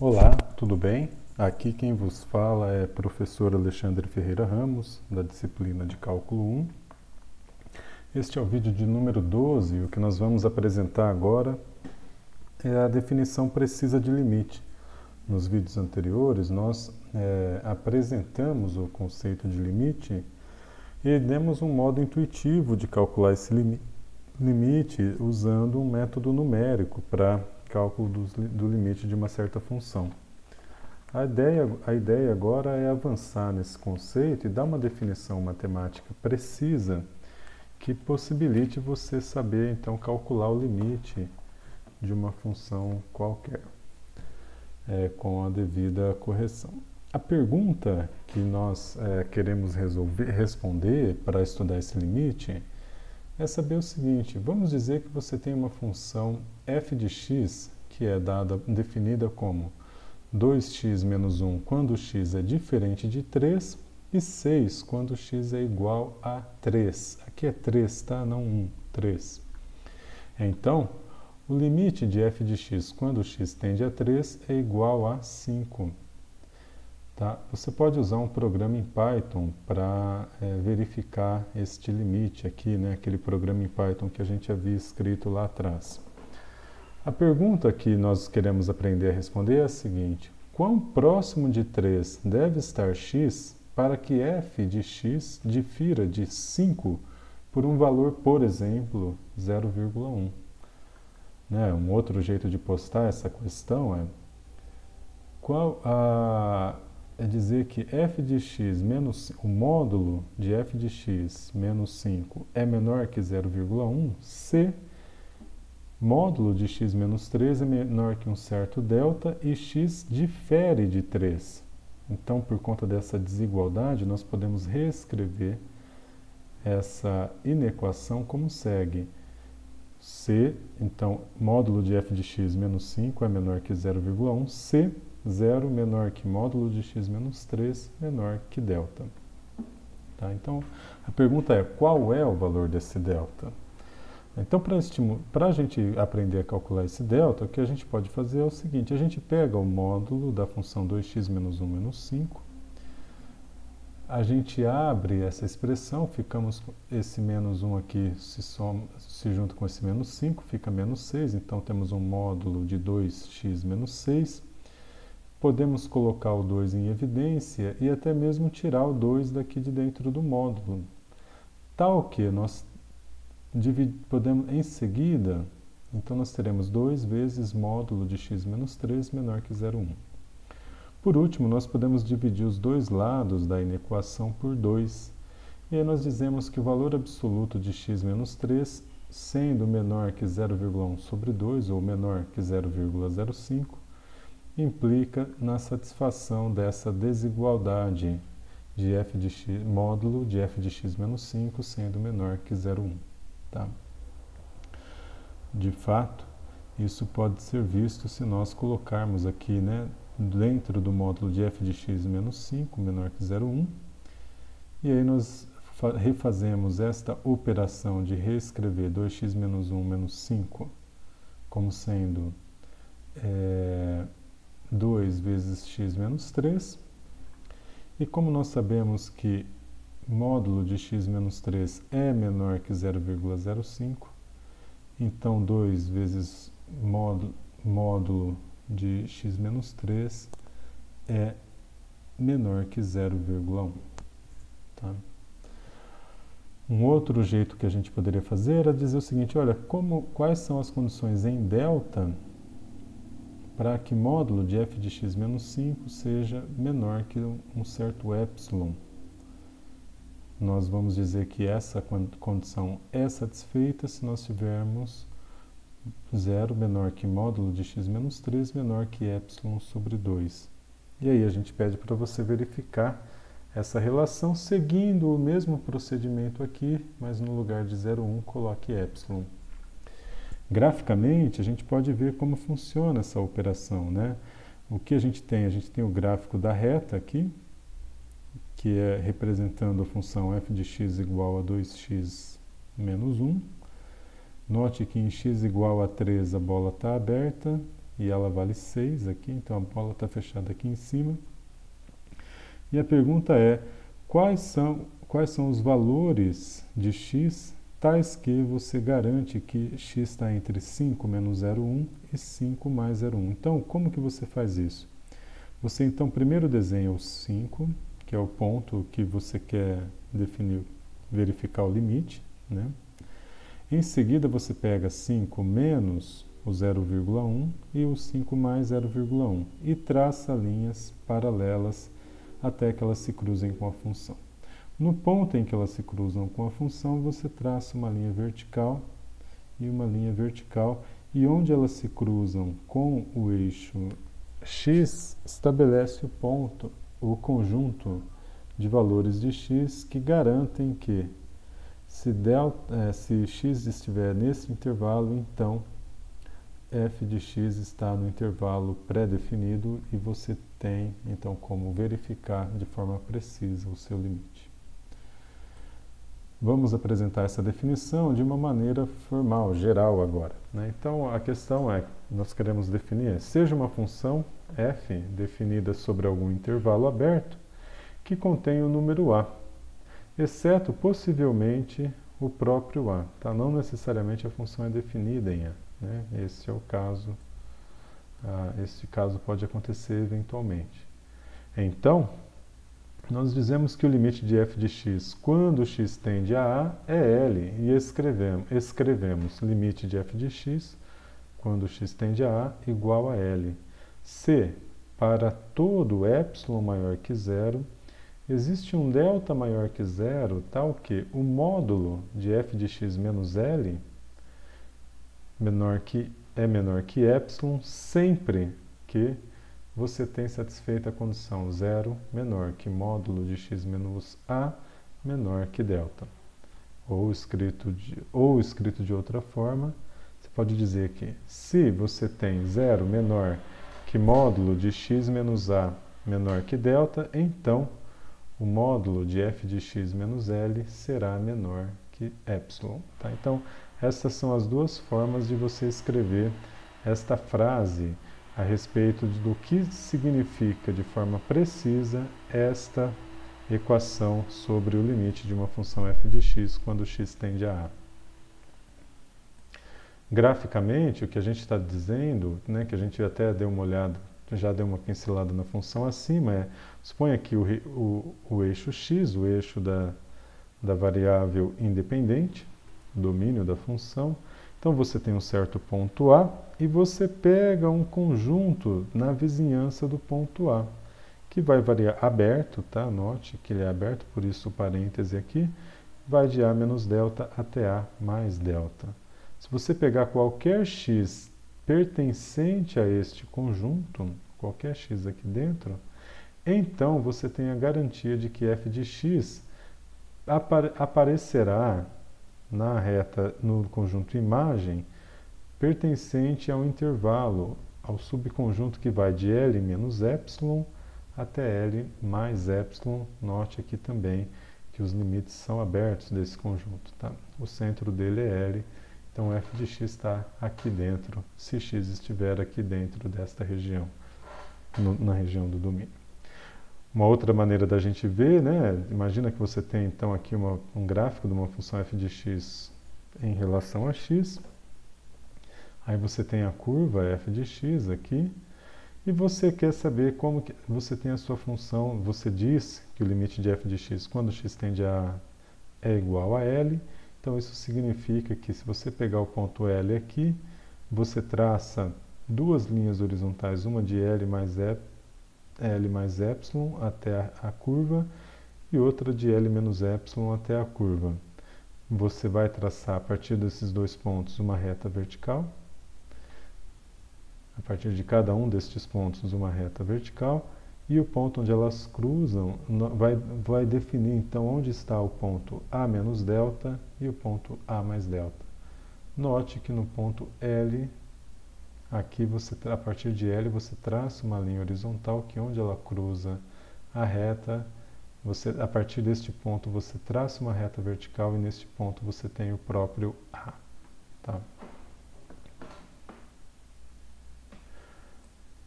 Olá, tudo bem? Aqui quem vos fala é professor Alexandre Ferreira Ramos, da disciplina de Cálculo 1. Este é o vídeo de número 12 e o que nós vamos apresentar agora é a definição precisa de limite. Nos vídeos anteriores nós apresentamos o conceito de limite e demos um modo intuitivo de calcular esse limite usando um método numérico para cálculo do limite de uma certa função. A ideia agora é avançar nesse conceito e dar uma definição matemática precisa que possibilite você saber, então, calcular o limite de uma função qualquer, com a devida correção. A pergunta que nós queremos responder para estudar esse limite é saber o seguinte: vamos dizer que você tem uma função f de x que é definida como 2x menos 1 quando x é diferente de 3 e 6 quando x é igual a 3. Aqui é 3, tá? Não 1, 3. Então, o limite de f de x quando x tende a 3 é igual a 5. Tá? Você pode usar um programa em Python para verificar este limite aqui, né? Aquele programa em Python que a gente havia escrito lá atrás. A pergunta que nós queremos aprender a responder é a seguinte: quão próximo de 3 deve estar x para que f de x difira de 5 por um valor, por exemplo, 0,1? Né? Um outro jeito de postar essa questão é dizer que f de x menos o módulo de f de x menos 5 é menor que 0,1 se módulo de x menos 3 é menor que um certo delta e x difere de 3. Então, por conta dessa desigualdade, nós podemos reescrever essa inequação como segue. Se, então, módulo de f de x menos 5 é menor que 0,1, se 0 menor que módulo de x menos 3 menor que delta. Tá? Então, a pergunta é: qual é o valor desse delta? Então, para a gente aprender a calcular esse delta, o que a gente pode fazer é o seguinte: a gente pega o módulo da função 2x menos 1 menos 5, a gente abre essa expressão, ficamos com esse menos 1 aqui se junta com esse menos 5, fica menos 6, então temos um módulo de 2x menos 6. Podemos colocar o 2 em evidência e até mesmo tirar o 2 daqui de dentro do módulo. Tal que nós podemos, em seguida, então nós teremos 2 vezes módulo de x menos 3 menor que 0,1. Por último, nós podemos dividir os dois lados da inequação por 2. E aí nós dizemos que o valor absoluto de x menos 3, sendo menor que 0,1 sobre 2, ou menor que 0,05, implica na satisfação dessa desigualdade de f de x, módulo de f de x menos 5 sendo menor que 0,1. Tá? De fato, isso pode ser visto se nós colocarmos aqui, né, dentro do módulo de f de x menos 5 menor que 0,1, e aí nós refazemos esta operação de reescrever 2x menos 1 menos 5 como sendo 2 vezes x menos 3, e como nós sabemos que módulo de x menos 3 é menor que 0,05, então 2 vezes módulo de x menos 3 é menor que 0,1. Tá? Um outro jeito que a gente poderia fazer era dizer o seguinte: olha, quais são as condições em delta para que módulo de f de x menos 5 seja menor que um certo epsilon. Nós vamos dizer que essa condição é satisfeita se nós tivermos 0 menor que módulo de x menos 3 menor que epsilon sobre 2. E aí a gente pede para você verificar essa relação seguindo o mesmo procedimento aqui, mas no lugar de 0,1 coloque epsilon. Graficamente, a gente pode ver como funciona essa operação, né? O que a gente tem? A gente tem o gráfico da reta aqui, que é representando a função f de x igual a 2x menos 1. Note que em x igual a 3 a bola está aberta e ela vale 6 aqui, então a bola está fechada aqui em cima. E a pergunta é, quais são os valores de x tais que você garante que x está entre 5 menos 0,1 e 5 mais 0,1. Então, como que você faz isso? Você então primeiro desenha o 5, que é o ponto que você quer definir, verificar o limite, né? Em seguida você pega 5 menos o 0,1 e o 5 mais 0,1 e traça linhas paralelas até que elas se cruzem com a função. No ponto em que elas se cruzam com a função, você traça uma linha vertical e uma linha vertical, e onde elas se cruzam com o eixo x, estabelece o ponto, o conjunto de valores de x que garantem que se x estiver nesse intervalo, então f de x está no intervalo pré-definido e você tem então como verificar de forma precisa o seu limite. Vamos apresentar essa definição de uma maneira formal, geral agora, né? Então a questão é, nós queremos definir, seja uma função f definida sobre algum intervalo aberto que contém o número a, exceto possivelmente o próprio a, tá? Não necessariamente a função é definida em a, né? Esse é o caso, esse caso pode acontecer eventualmente. Então, nós dizemos que o limite de f de x, quando x tende a é L, e escrevemos limite de f de x, quando x tende a igual a L. Se, para todo epsilon maior que zero, existe um delta maior que zero, tal que o módulo de f de x menos L é menor que epsilon, sempre que você tem satisfeita a condição zero menor que módulo de x menos a menor que delta. Ou escrito de outra forma, você pode dizer que se você tem zero menor que módulo de x menos a menor que delta, então o módulo de f de x menos L será menor que epsilon. Tá? Então, essas são as duas formas de você escrever esta frase a respeito do que significa de forma precisa esta equação sobre o limite de uma função f de x quando x tende a a. Graficamente, o que a gente está dizendo, né, que a gente até deu uma olhada, já deu uma pincelada na função acima, é, suponha que o eixo x, o eixo da variável independente, domínio da função. Então você tem um certo ponto A e você pega um conjunto na vizinhança do ponto A, que vai variar aberto, tá? Note que ele é aberto, por isso o parêntese aqui, vai de A menos delta até A mais delta. Se você pegar qualquer x pertencente a este conjunto, qualquer x aqui dentro, então você tem a garantia de que f de x aparecerá na reta, no conjunto imagem, pertencente ao intervalo, ao subconjunto que vai de L menos epsilon até L mais epsilon. Note aqui também que os limites são abertos desse conjunto, tá? O centro dele é L, então f de x está aqui dentro, se x estiver aqui dentro desta região, na região do domínio. Uma outra maneira da gente ver, né? Imagina que você tem então aqui um gráfico de uma função f de x em relação a x. Aí você tem a curva f de x aqui. E você quer saber como que você tem a sua função. Você diz que o limite de f de x quando x tende a é igual a L. Então isso significa que se você pegar o ponto L aqui, você traça duas linhas horizontais, uma de L mais epsilon até a curva e outra de L menos epsilon até a curva. Você vai traçar a partir desses dois pontos uma reta vertical. A partir de cada um destes pontos uma reta vertical e o ponto onde elas cruzam vai definir então onde está o ponto A menos delta e o ponto A mais delta. Note que no ponto L, aqui a partir de L você traça uma linha horizontal que onde ela cruza a reta, a partir deste ponto você traça uma reta vertical e neste ponto você tem o próprio A. Tá?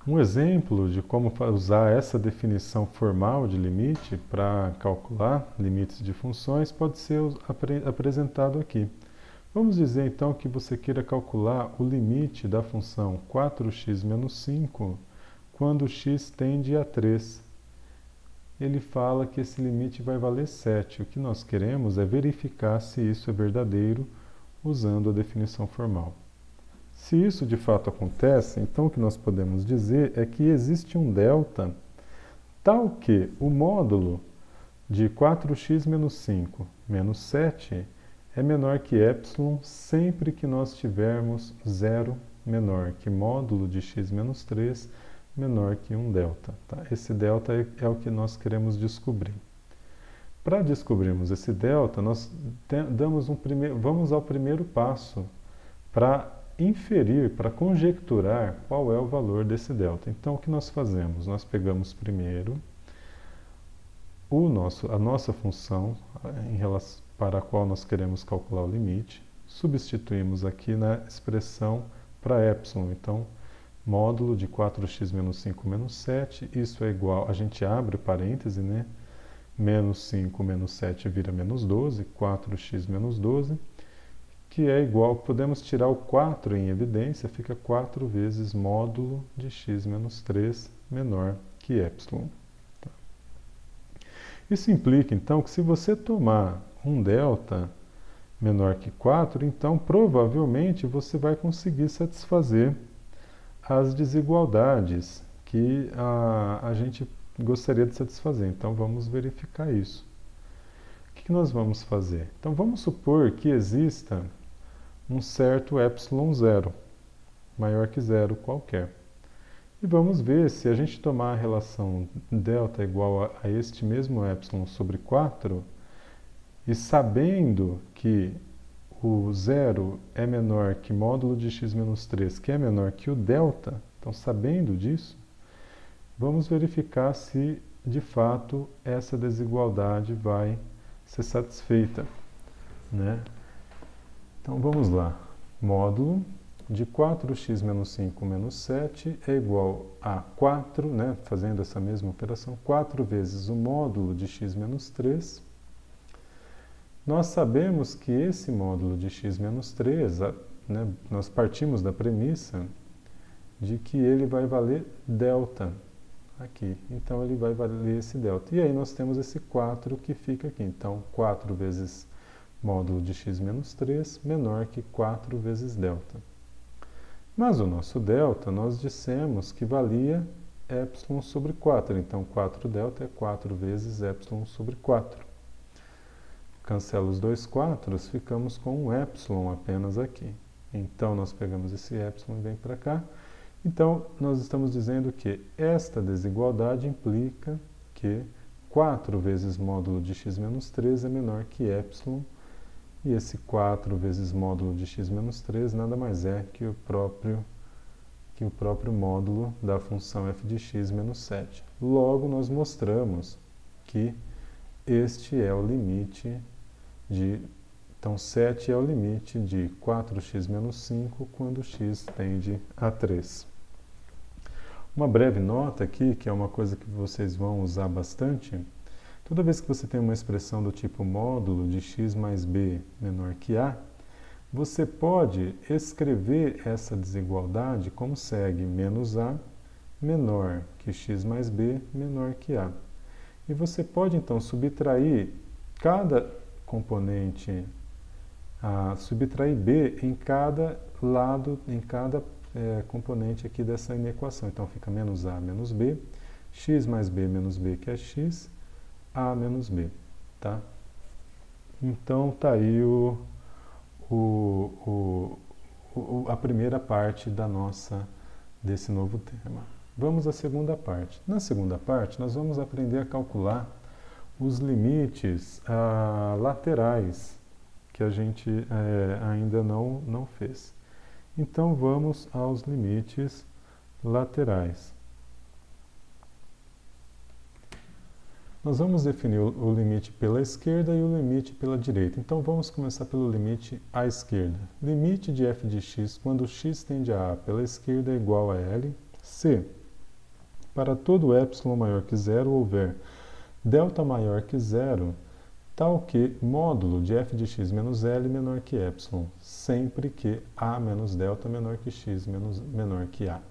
Um exemplo de como usar essa definição formal de limite para calcular limites de funções pode ser apresentado aqui. Vamos dizer então que você queira calcular o limite da função 4x menos 5 quando x tende a 3. Ele fala que esse limite vai valer 7. O que nós queremos é verificar se isso é verdadeiro usando a definição formal. Se isso de fato acontece, então o que nós podemos dizer é que existe um delta tal que o módulo de 4x menos 5 menos 7 é menor que epsilon sempre que nós tivermos 0 menor que módulo de x menos 3 menor que um delta. Tá? Esse delta é o que nós queremos descobrir. Para descobrirmos esse delta, nós vamos ao primeiro passo para inferir, para conjecturar qual é o valor desse delta. Então, o que nós fazemos? Nós pegamos primeiro a nossa função para a qual nós queremos calcular o limite, substituímos aqui na expressão para epsilon. Então, módulo de 4x menos 5 menos 7, isso é igual, a gente abre parêntese, né? Menos 5 menos 7 vira menos 12, 4x menos 12, que é igual, podemos tirar o 4 em evidência, fica 4 vezes módulo de x menos 3 menor que epsilon. Tá? Isso implica, então, que se você tomar um delta menor que 4, então provavelmente você vai conseguir satisfazer as desigualdades que a gente gostaria de satisfazer. Então vamos verificar isso. O que nós vamos fazer? Então vamos supor que exista um certo epsilon zero, maior que zero qualquer. E vamos ver se a gente tomar a relação delta igual a este mesmo epsilon sobre 4, e sabendo que o zero é menor que módulo de x menos 3, que é menor que o delta, então sabendo disso, vamos verificar se de fato essa desigualdade vai ser satisfeita, né? Então vamos lá. Módulo de 4x menos 5 menos 7 é igual a 4, né? Fazendo essa mesma operação, 4 vezes o módulo de x menos 3. Nós sabemos que esse módulo de x menos 3, né, nós partimos da premissa de que ele vai valer delta aqui. Então ele vai valer esse delta. E aí nós temos esse 4 que fica aqui. Então 4 vezes módulo de x menos 3 menor que 4 vezes delta. Mas o nosso delta, nós dissemos que valia epsilon sobre 4. Então 4 delta é 4 vezes epsilon sobre 4. Cancela os dois 4, ficamos com um epsilon apenas aqui. Então nós pegamos esse epsilon e vem para cá. Então nós estamos dizendo que esta desigualdade implica que 4 vezes módulo de x menos 3 é menor que epsilon. E esse 4 vezes módulo de x menos 3 nada mais é que o próprio módulo da função f de x menos 7. Logo, nós mostramos que este é o limite então 7 é o limite de 4x menos 5 quando x tende a 3. Uma breve nota aqui, que é uma coisa que vocês vão usar bastante. Toda vez que você tem uma expressão do tipo módulo de x mais b menor que a, você pode escrever essa desigualdade como segue: menos a menor que x mais b menor que a. E você pode então subtrair cada componente, subtrair b em cada lado, em cada componente aqui dessa equação. Então fica menos a menos b, x mais b menos b que é x, a menos b, tá? Então tá aí a primeira parte desse novo tema. Vamos à segunda parte. Na segunda parte, nós vamos aprender a calcular os limites laterais que a gente ainda não fez. Então vamos aos limites laterais. Nós vamos definir o limite pela esquerda e o limite pela direita. Então vamos começar pelo limite à esquerda. Limite de f de x quando x tende a pela esquerda é igual a L, se para todo epsilon maior que zero houver delta maior que zero, tal que módulo de f de x menos L menor que epsilon, sempre que A menos delta menor que x menor que A.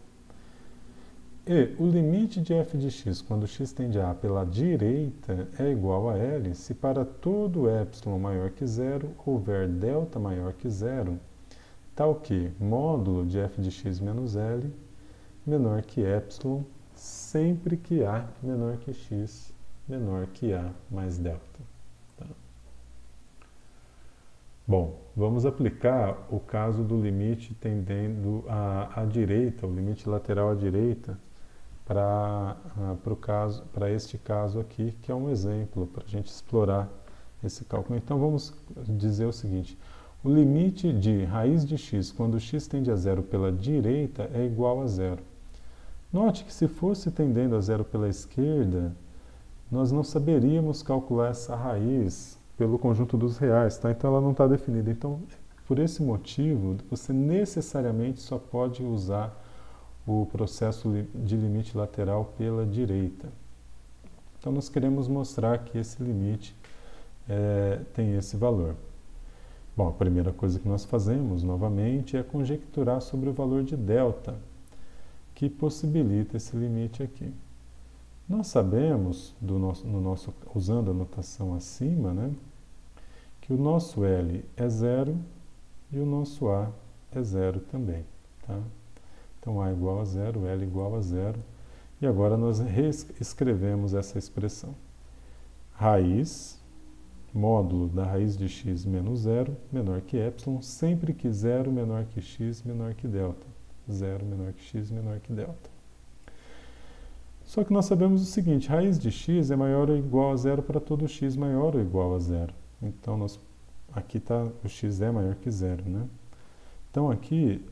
E o limite de f de x quando x tende a pela direita é igual a L se para todo epsilon maior que zero houver delta maior que zero, tal que módulo de f de x menos L menor que epsilon, sempre que A menor que x menor que A mais delta. Tá? Bom, vamos aplicar o caso do limite tendendo à direita, o limite lateral à direita, para este caso aqui, que é um exemplo, para a gente explorar esse cálculo. Então, vamos dizer o seguinte: o limite de raiz de x, quando x tende a zero pela direita, é igual a zero. Note que se fosse tendendo a zero pela esquerda, nós não saberíamos calcular essa raiz pelo conjunto dos reais, tá? Então, ela não está definida. Então, por esse motivo, você necessariamente só pode usar o processo de limite lateral pela direita. Então, nós queremos mostrar que esse limite tem esse valor. Bom, a primeira coisa que nós fazemos, novamente, é conjecturar sobre o valor de delta, que possibilita esse limite aqui. Nós sabemos, usando a notação acima, né, que o nosso L é zero e o nosso A é zero também. Tá? Então, A igual a zero, L igual a zero. E agora nós reescrevemos essa expressão. Raiz, módulo da raiz de x menos zero, menor que epsilon, sempre que zero menor que x menor que delta. Zero menor que x menor que delta. Só que nós sabemos o seguinte: raiz de x é maior ou igual a zero para todo x maior ou igual a zero. Então, aqui está o x é maior que zero, né? Então, aqui,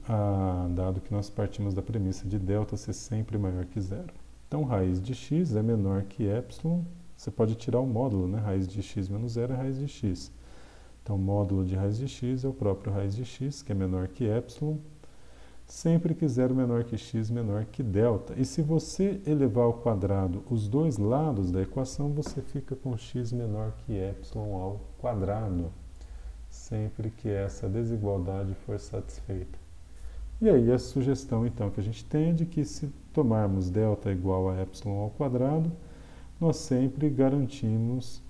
dado que nós partimos da premissa de delta ser sempre maior que zero. Então, raiz de x é menor que epsilon. Você pode tirar o módulo, né? Raiz de x menos zero é raiz de x. Então, módulo de raiz de x é o próprio raiz de x, que é menor que epsilon, sempre que zero menor que x menor que delta. E se você elevar ao quadrado os dois lados da equação, você fica com x menor que epsilon ao quadrado, sempre que essa desigualdade for satisfeita. E aí a sugestão, então, que a gente tem é de que se tomarmos delta igual a epsilon ao quadrado, nós sempre garantimos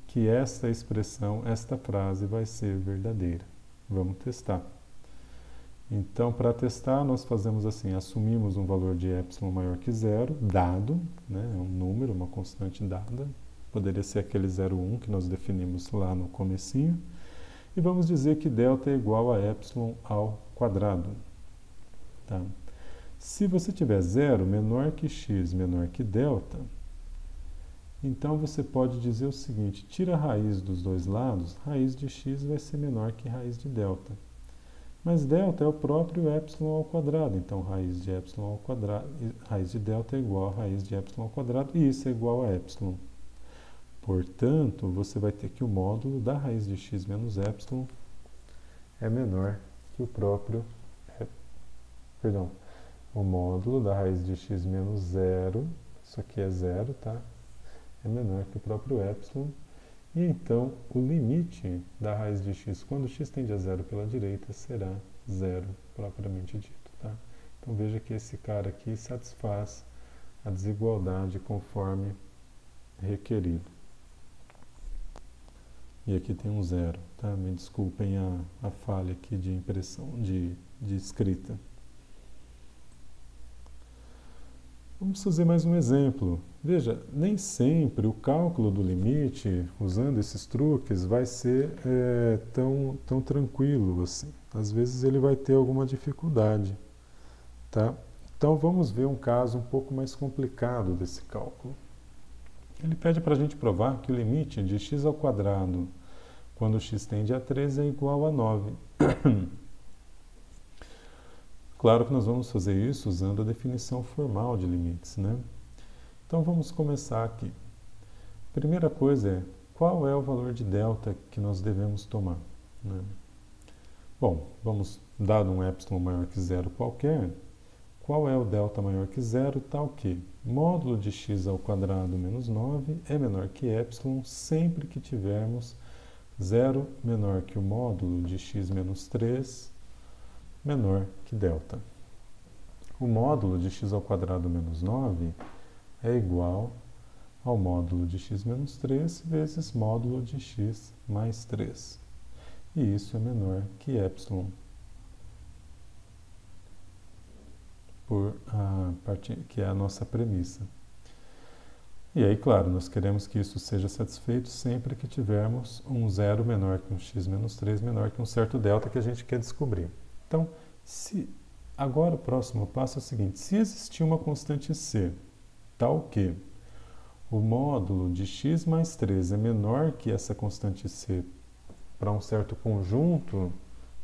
que esta expressão, esta frase vai ser verdadeira. Vamos testar. Então, para testar, nós fazemos assim: assumimos um valor de epsilon maior que zero, dado, né, é um número, uma constante dada, poderia ser aquele 0,1 que nós definimos lá no comecinho, e vamos dizer que delta é igual a epsilon ao quadrado. Tá? Se você tiver zero menor que x menor que delta, então você pode dizer o seguinte: tira a raiz dos dois lados, raiz de x vai ser menor que raiz de delta. Mas delta é o próprio epsilon ao quadrado, então raiz de epsilon ao quadrado, raiz de delta é igual a raiz de epsilon ao quadrado, e isso é igual a epsilon. Portanto, você vai ter que o módulo da raiz de x menos epsilon é menor que o próprio, o módulo da raiz de x menos zero, isso aqui é zero, tá? É menor que o próprio epsilon. E então, o limite da raiz de x, quando x tende a zero pela direita, será zero, propriamente dito. Tá? Então, veja que esse cara aqui satisfaz a desigualdade conforme requerido. E aqui tem um zero. Tá? Me desculpem a falha aqui de impressão, de escrita. Vamos fazer mais um exemplo. Veja, nem sempre o cálculo do limite, usando esses truques, vai ser tão tranquilo assim. Às vezes ele vai ter alguma dificuldade. Tá? Então vamos ver um caso um pouco mais complicado desse cálculo. Ele pede para a gente provar que o limite de x ao quadrado, quando x tende a 3, é igual a 9. Claro que nós vamos fazer isso usando a definição formal de limites, né? Então vamos começar aqui. Primeira coisa é, qual é o valor de delta que nós devemos tomar? Né? Bom, dado um epsilon maior que zero qualquer, Qual é o delta maior que zero? Tal que módulo de x ao quadrado menos 9 é menor que epsilon sempre que tivermos zero menor que o módulo de x menos 3 menor que delta. O módulo de x ao quadrado menos 9 é igual ao módulo de x menos 3 vezes módulo de x mais 3. E isso é menor que epsilon, que é a nossa premissa. E aí, claro, nós queremos que isso seja satisfeito sempre que tivermos um zero menor que um x menos 3 menor que um certo delta que a gente quer descobrir. Então, agora o próximo passo é o seguinte: se existir uma constante c, tal que o módulo de x mais 3 é menor que essa constante c para um certo conjunto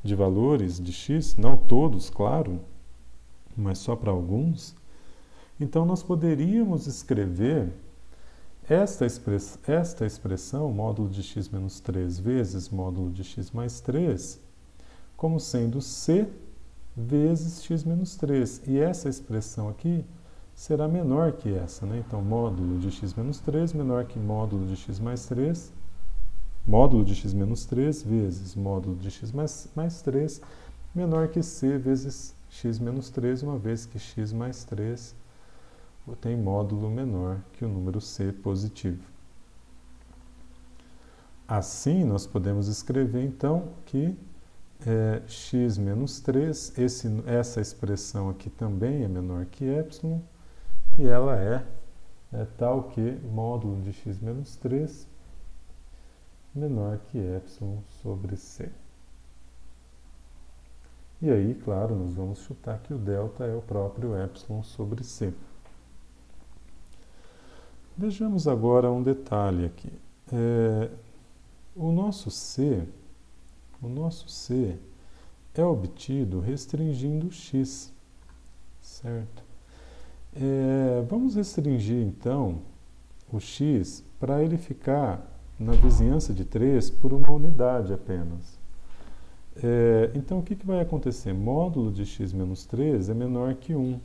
de valores de x, não todos, claro, mas só para alguns, então nós poderíamos escrever esta expressão, módulo de x menos 3 vezes módulo de x mais 3, como sendo c vezes x menos 3. E essa expressão aqui será menor que essa, né? Então, módulo de x menos 3 menor que módulo de x mais 3, módulo de x menos 3 vezes módulo de x mais 3 menor que c vezes x menos 3, uma vez que x mais 3 tem módulo menor que o número c positivo. Assim, nós podemos escrever, então, que x menos 3, essa expressão aqui também é menor que epsilon, e ela é tal que módulo de x menos 3 menor que epsilon sobre c. E aí, claro, nós vamos chutar que o delta é o próprio epsilon sobre c. Vejamos agora um detalhe aqui. O nosso c é obtido restringindo x, certo? Vamos restringir, então, o x para ele ficar na vizinhança de 3 por uma unidade apenas. Então, o que vai acontecer? Módulo de x menos 3 é menor que 1.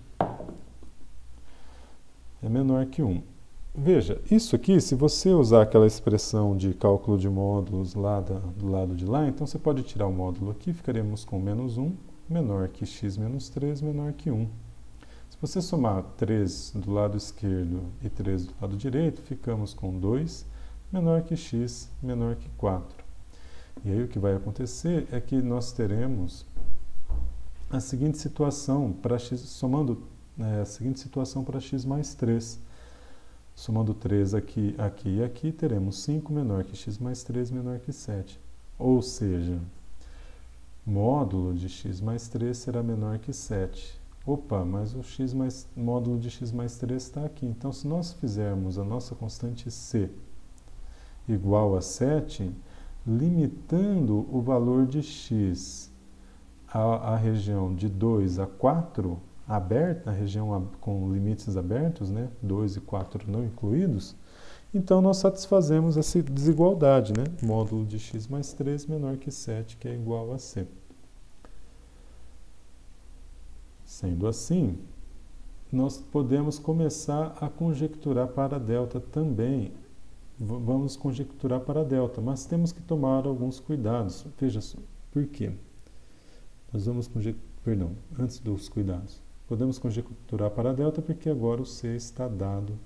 É menor que 1. Veja, isso aqui, se você usar aquela expressão de cálculo de módulos lá do lado de lá, então você pode tirar o módulo aqui, ficaremos com menos 1, menor que x menos 3, menor que 1. Se você somar 3 do lado esquerdo e 3 do lado direito, ficamos com 2, menor que x, menor que 4. E aí o que vai acontecer é que nós teremos a seguinte situação para x, somando a seguinte situação para x mais 3. Somando 3 aqui, aqui e aqui, teremos 5 menor que x mais 3 menor que 7. Ou seja, módulo de x mais 3 será menor que 7. Opa, mas módulo de x mais 3 está aqui. Então, se nós fizermos a nossa constante c igual a 7, limitando o valor de x à região de 2 a 4, aberta, a região com limites abertos, né? 2 e 4 não incluídos, então nós satisfazemos essa desigualdade, né? Módulo de x mais 3 menor que 7, que é igual a c. Sendo assim, nós podemos começar a conjecturar para delta também. Vamos conjecturar para delta, mas temos que tomar alguns cuidados. Veja só, por quê? Nós vamos antes dos cuidados. Podemos conjecturar para delta porque agora o c está dado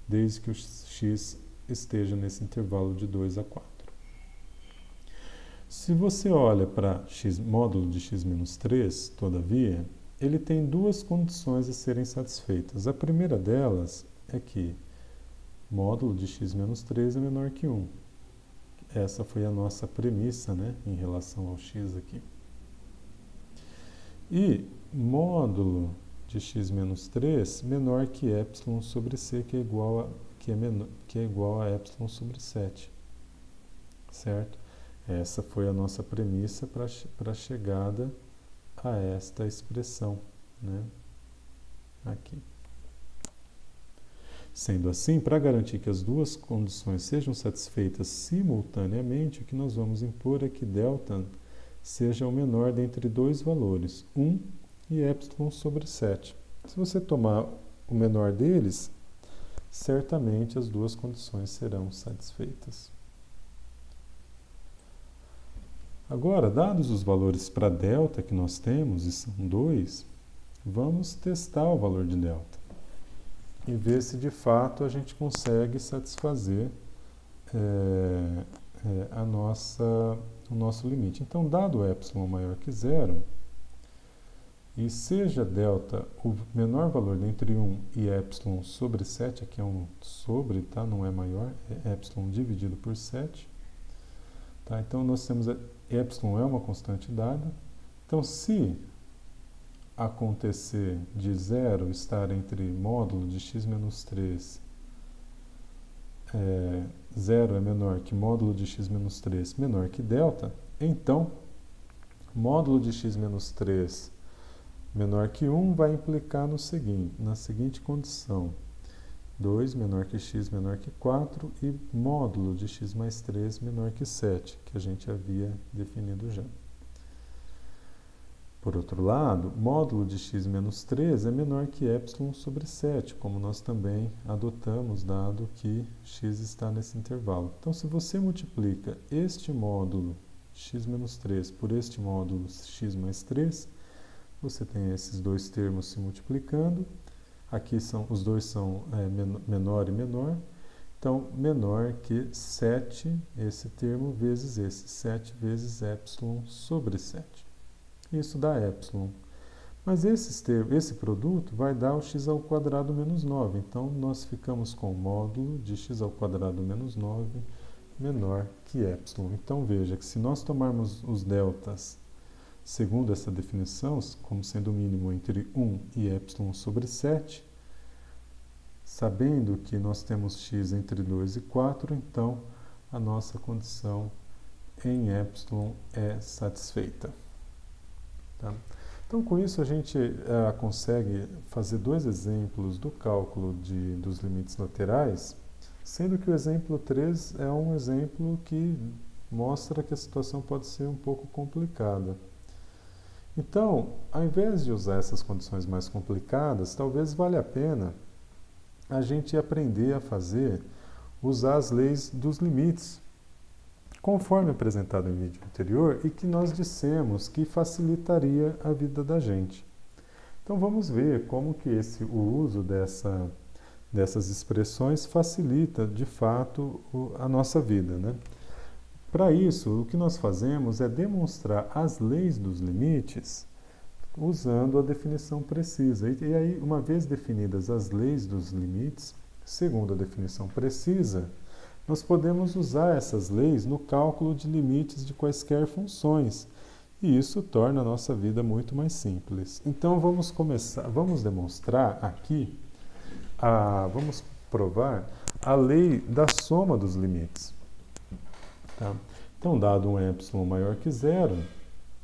desde que o x esteja nesse intervalo de 2 a 4. Se você olha para módulo de x menos 3, todavia, ele tem duas condições a serem satisfeitas. A primeira delas é que módulo de x menos 3 é menor que 1. Essa foi a nossa premissa, né, em relação ao x aqui. E módulo de x menos 3 menor que epsilon sobre c, que é igual a epsilon sobre 7. Certo? Essa foi a nossa premissa para a chegada a esta expressão, né? Aqui. Sendo assim, para garantir que as duas condições sejam satisfeitas simultaneamente, o que nós vamos impor é que delta seja o menor dentre dois valores, 1 e epsilon sobre 7. Se você tomar o menor deles, certamente as duas condições serão satisfeitas. Agora, dados os valores para delta que nós temos, e são 2, vamos testar o valor de delta e ver se de fato a gente consegue satisfazer o nosso limite. Então, dado epsilon maior que zero, e seja delta o menor valor entre 1 e epsilon sobre 7, aqui é um sobre, tá? Não é maior, é epsilon dividido por 7. Tá? Então, nós temos epsilon é uma constante dada. Então, se acontecer de zero estar entre módulo de x menos 3, zero é menor que módulo de x menos 3 menor que delta, então, módulo de x menos 3 menor que 1 vai implicar na seguinte condição: 2 menor que x menor que 4 e módulo de x mais 3 menor que 7, que a gente havia definido já. Por outro lado, módulo de x menos 3 é menor que epsilon sobre 7, como nós também adotamos, dado que x está nesse intervalo. Então, se você multiplica este módulo x menos 3 por este módulo x mais 3, você tem esses dois termos se multiplicando. Aqui os dois são menor e menor. Então, menor que 7, esse termo, vezes esse. 7 vezes epsilon sobre 7. Isso dá epsilon. Mas esse produto vai dar o x ao quadrado menos 9. Então, nós ficamos com o módulo de x ao quadrado menos 9 menor que epsilon. Então, veja que se nós tomarmos os deltas segundo essa definição, como sendo o mínimo entre 1 e epsilon sobre 7, sabendo que nós temos x entre 2 e 4, então a nossa condição em epsilon é satisfeita. Tá? Então, com isso, a gente consegue fazer dois exemplos do cálculo dos limites laterais, sendo que o exemplo 3 é um exemplo que mostra que a situação pode ser um pouco complicada. Então, ao invés de usar essas condições mais complicadas, talvez valha a pena a gente aprender a usar as leis dos limites, conforme apresentado em vídeo anterior e que nós dissemos que facilitaria a vida da gente. Então, vamos ver como que o uso dessas expressões facilita, de fato, a nossa vida, né? Para isso, o que nós fazemos é demonstrar as leis dos limites usando a definição precisa. E aí, uma vez definidas as leis dos limites, segundo a definição precisa, nós podemos usar essas leis no cálculo de limites de quaisquer funções. E isso torna a nossa vida muito mais simples. Então, vamos demonstrar aqui, vamos provar a lei da soma dos limites. Tá? Então, dado um epsilon maior que zero,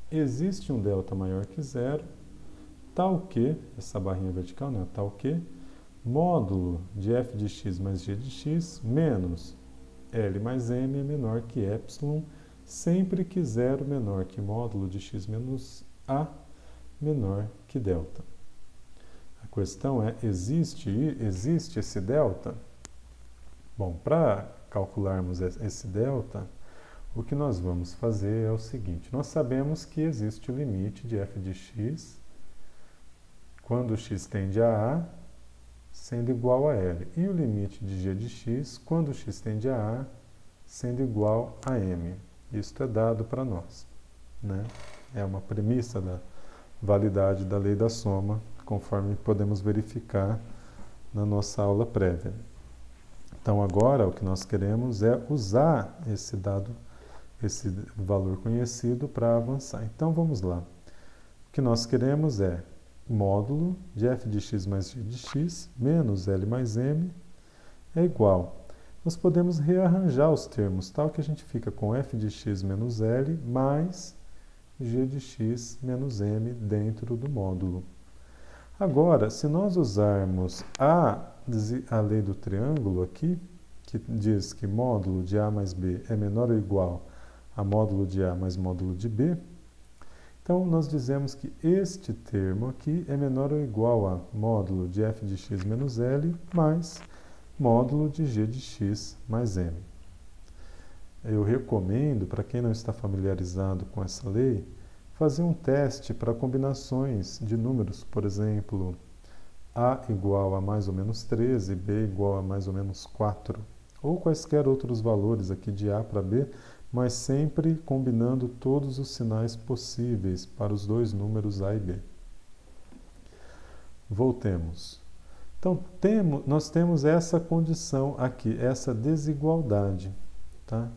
existe um delta maior que zero, tal que, essa barrinha vertical, né, tal que, módulo de f de x mais g de x menos L mais M é menor que epsilon, sempre que zero menor que módulo de x menos A menor que delta. A questão é, existe esse delta? Bom, para calcularmos esse delta, o que nós vamos fazer é o seguinte: nós sabemos que existe o limite de f de x quando x tende a A, sendo igual a L, e o limite de g de x quando x tende a A, sendo igual a M. Isto é dado para nós, né? É uma premissa da validade da lei da soma, conforme podemos verificar na nossa aula prévia. Então, agora, o que nós queremos é usar esse valor conhecido para avançar. Então, vamos lá. O que nós queremos é módulo de f de x mais g de x menos L mais M é igual. Nós podemos rearranjar os termos, tal que a gente fica com f de x menos L mais g de x menos M dentro do módulo. Agora, se nós usarmos a lei do triângulo aqui, que diz que módulo de A mais B é menor ou igual a módulo de A mais módulo de B, Então, nós dizemos que este termo aqui é menor ou igual a módulo de f de x menos L mais módulo de g de x mais m. Eu recomendo, para quem não está familiarizado com essa lei, fazer um teste para combinações de números, por exemplo, a igual a mais ou menos 13, b igual a mais ou menos 4, ou quaisquer outros valores aqui de a para b, mas sempre combinando todos os sinais possíveis para os dois números a e b. Voltemos. Então, nós temos essa condição aqui, essa desigualdade. Tá?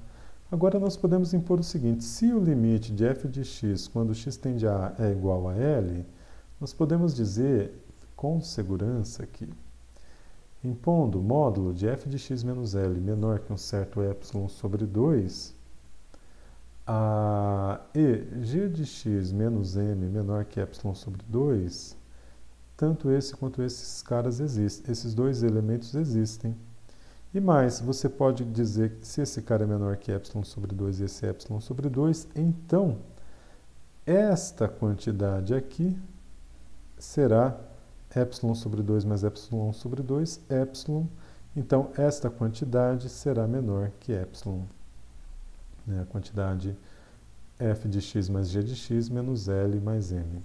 Agora, nós podemos impor o seguinte: se o limite de f de x, quando x tende a A é igual a L, nós podemos dizer com segurança que, impondo o módulo de f de x menos L menor que um certo epsilon sobre 2, e g de x menos m menor que epsilon sobre 2, tanto esse quanto esses caras existem, esses dois elementos existem. E mais, você pode dizer que se esse cara é menor que epsilon sobre 2 e esse epsilon sobre 2, então esta quantidade aqui será epsilon sobre 2 mais epsilon sobre 2, epsilon. Então, esta quantidade será menor que epsilon. Né? A quantidade f de x mais g de x menos L mais m.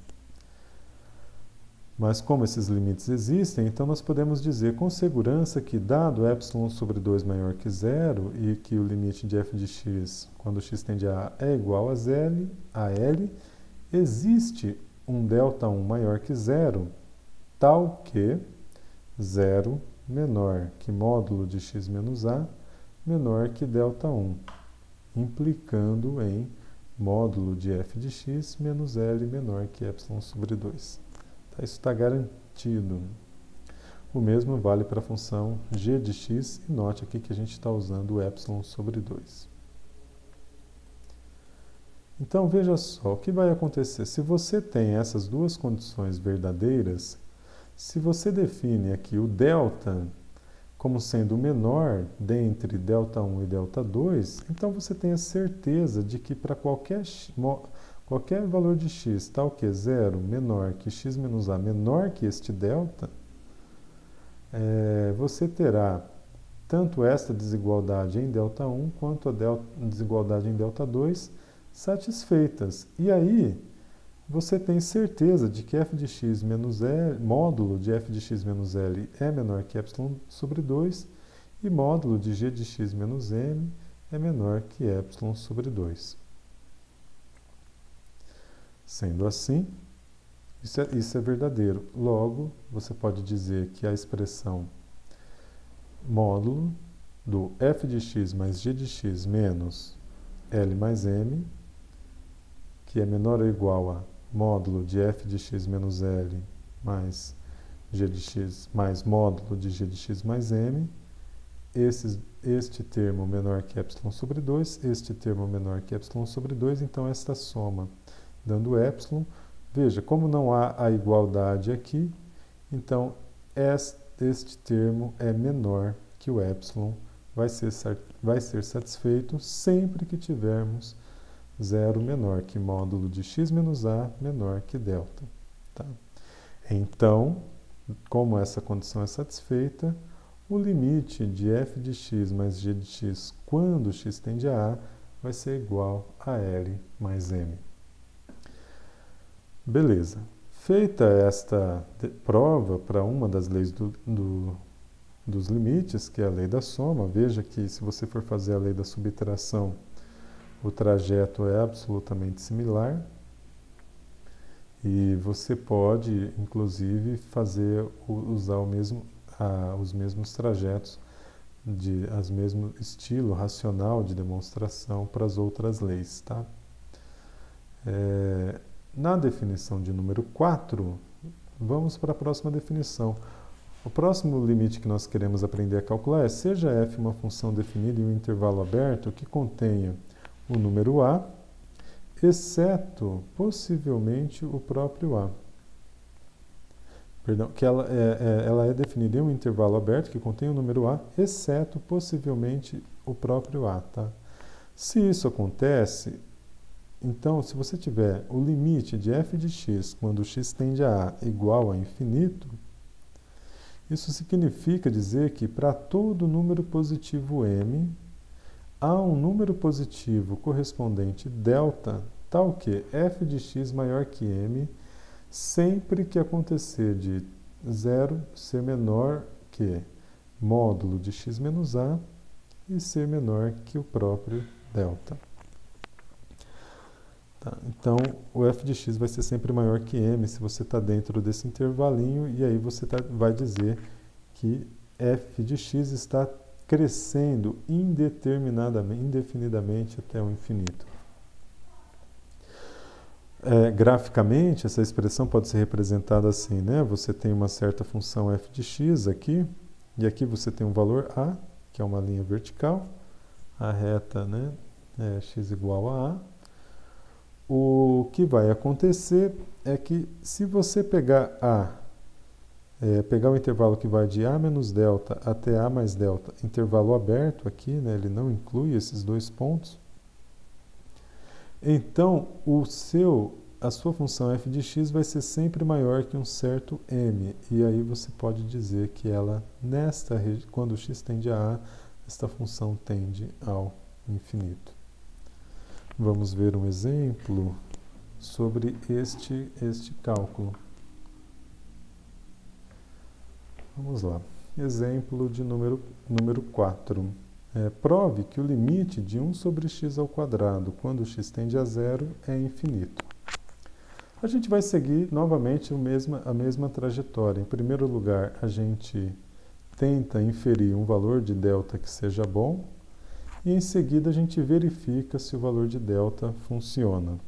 Mas como esses limites existem, então nós podemos dizer com segurança que, dado epsilon sobre 2 maior que zero e que o limite de f de x, quando x tende a A é igual a L, existe um delta 1 maior que zero, tal que zero menor que módulo de x menos a menor que delta 1, implicando em módulo de f de x menos L menor que epsilon sobre 2. Isso está garantido. O mesmo vale para a função g de x, e note aqui que a gente está usando o epsilon sobre 2. Então, veja só, o que vai acontecer? Se você tem essas duas condições verdadeiras, se você define aqui o delta como sendo o menor dentre delta 1 e delta 2, então você tem a certeza de que para qualquer valor de x tal que 0 menor que x menos a menor que este delta, você terá tanto esta desigualdade em delta 1 quanto a desigualdade em delta 2 satisfeitas. E aí você tem certeza de que f de x menos L, módulo de f de x menos L é menor que epsilon sobre 2 e módulo de g de x menos m é menor que epsilon sobre 2. Sendo assim, isso é verdadeiro. Logo, você pode dizer que a expressão módulo do f de x mais g de x menos L mais m, que é menor ou igual a módulo de f de x menos L mais g de x mais módulo de g de x mais m, este termo menor que epsilon sobre 2, este termo menor que epsilon sobre 2, então esta soma dando epsilon. Veja, como não há a igualdade aqui, então este termo é menor que o epsilon, vai ser satisfeito sempre que tivermos zero menor que módulo de x menos a menor que delta. Tá? Então, como essa condição é satisfeita, o limite de f de x mais g de x quando x tende a A vai ser igual a L mais m. Beleza. Feita esta prova para uma das leis dos limites, que é a lei da soma, veja que se você for fazer a lei da subtração, o trajeto é absolutamente similar e você pode, inclusive, usar os mesmos trajetos, os mesmo estilo racional de demonstração para as outras leis. Tá? Na definição de número 4, vamos para a próxima definição. O próximo limite que nós queremos aprender a calcular é: seja f uma função definida em um intervalo aberto que contenha o número a, exceto, possivelmente, o próprio a. Perdão, que ela é definida em um intervalo aberto que contém o número a, exceto, possivelmente, o próprio a. Tá? Se isso acontece, Então, se você tiver o limite de f de x quando x tende a igual a infinito, isso significa dizer que para todo número positivo m, há um número positivo correspondente delta, tal que f de x maior que m, sempre que acontecer de 0 ser menor que módulo de x menos a e ser menor que o próprio delta. Tá? Então, o f de x vai ser sempre maior que m se você está dentro desse intervalinho, e aí você vai dizer que f de x está crescendo indefinidamente até o infinito. Graficamente, essa expressão pode ser representada assim, né? Você tem uma certa função f de x aqui, e aqui você tem um valor a, que é uma linha vertical, a reta, né, é x igual a a. O que vai acontecer é que se você pegar pegar o intervalo que vai de a menos delta até a mais delta, intervalo aberto aqui, né, ele não inclui esses dois pontos, então a sua função f de x vai ser sempre maior que um certo m, e aí você pode dizer que ela, quando x tende a a, esta função tende ao infinito. Vamos ver um exemplo sobre este cálculo. Vamos lá. Exemplo de número 4. Prove que o limite de 1 sobre x ao quadrado, quando x tende a zero, é infinito. A gente vai seguir novamente a mesma trajetória. Em primeiro lugar, a gente tenta inferir um valor de delta que seja bom, e em seguida a gente verifica se o valor de delta funciona.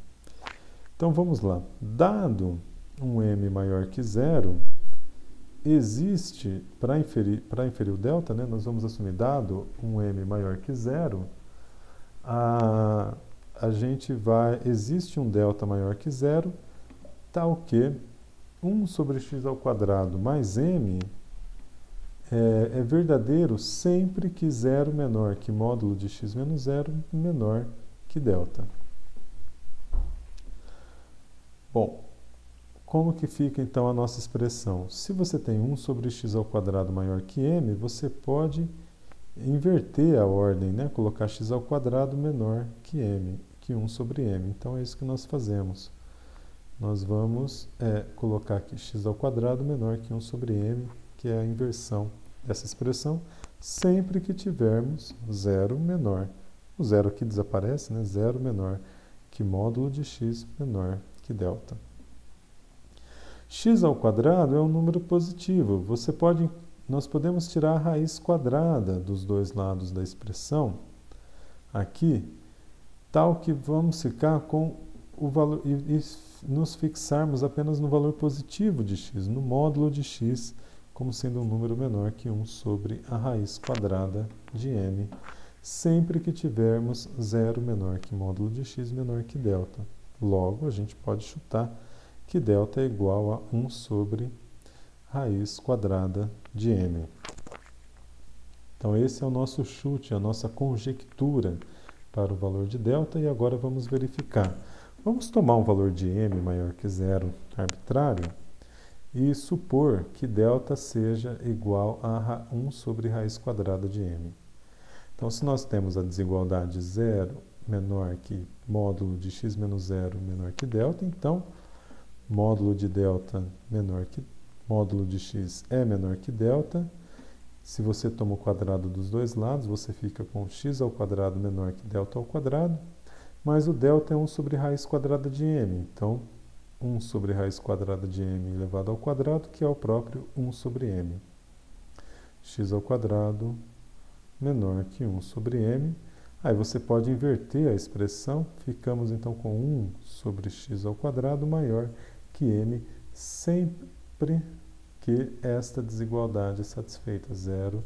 Então vamos lá. Dado um m maior que zero, existe, para inferir o delta, né, nós vamos assumir, dado um m maior que zero, existe um delta maior que zero, tal que 1 sobre x ao quadrado mais m é verdadeiro sempre que zero menor que módulo de x menos zero menor que delta. Bom, como que fica então a nossa expressão? Se você tem 1 sobre x ao quadrado maior que m, você pode inverter a ordem, né? Colocar x ao quadrado menor que m, que 1 sobre m. Então é isso que nós fazemos. Nós vamos colocar aqui x ao quadrado menor que 1 sobre m, que é a inversão dessa expressão, sempre que tivermos zero menor. O zero aqui desaparece, né? Zero menor que módulo de x menor que delta. X ao quadrado é um número positivo. Nós podemos tirar a raiz quadrada dos dois lados da expressão aqui, tal que vamos ficar com o valor e nos fixarmos apenas no valor positivo de x, no módulo de x, como sendo um número menor que 1 sobre a raiz quadrada de m, sempre que tivermos zero menor que módulo de x menor que delta. Logo, a gente pode chutar que delta é igual a 1 sobre raiz quadrada de m. Então, esse é o nosso chute, a nossa conjectura para o valor de delta, e agora vamos verificar. Vamos tomar um valor de m maior que zero arbitrário e supor que delta seja igual a 1 sobre raiz quadrada de m. Então, se nós temos a desigualdade zero menor que módulo de x menos zero menor que delta, então módulo de delta módulo de x é menor que delta. Se você toma o quadrado dos dois lados, você fica com x ao quadrado menor que delta ao quadrado, mas o delta é 1 sobre raiz quadrada de m. Então, 1 sobre raiz quadrada de m elevado ao quadrado, que é o próprio 1 sobre m. X ao quadrado menor que 1 sobre m. Aí você pode inverter a expressão, ficamos então com 1 sobre x ao quadrado maior que m, sempre que esta desigualdade é satisfeita, zero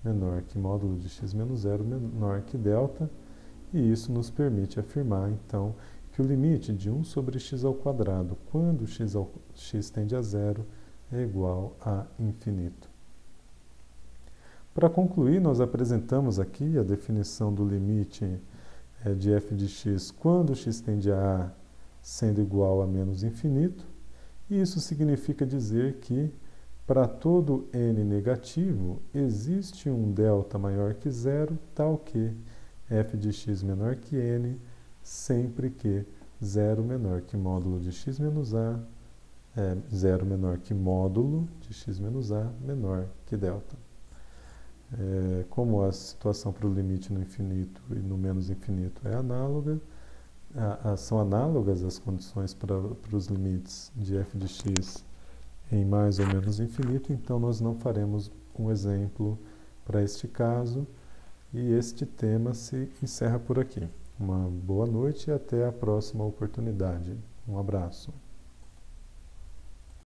menor que módulo de x menos zero menor que delta, e isso nos permite afirmar então que o limite de 1 sobre x ao quadrado, quando x tende a zero, é igual a infinito. Para concluir, nós apresentamos aqui a definição do limite de f de x quando x tende a A sendo igual a menos infinito. E isso significa dizer que para todo n negativo existe um delta maior que zero, tal que f de x menor que n, sempre que zero menor que módulo de x menos a, zero menor que módulo de x menos a menor que delta. Como a situação para o limite no infinito e no menos infinito é análoga, são análogas as condições para os limites de f de x em mais ou menos infinito, então nós não faremos um exemplo para este caso e este tema se encerra por aqui. Uma boa noite e até a próxima oportunidade. Um abraço.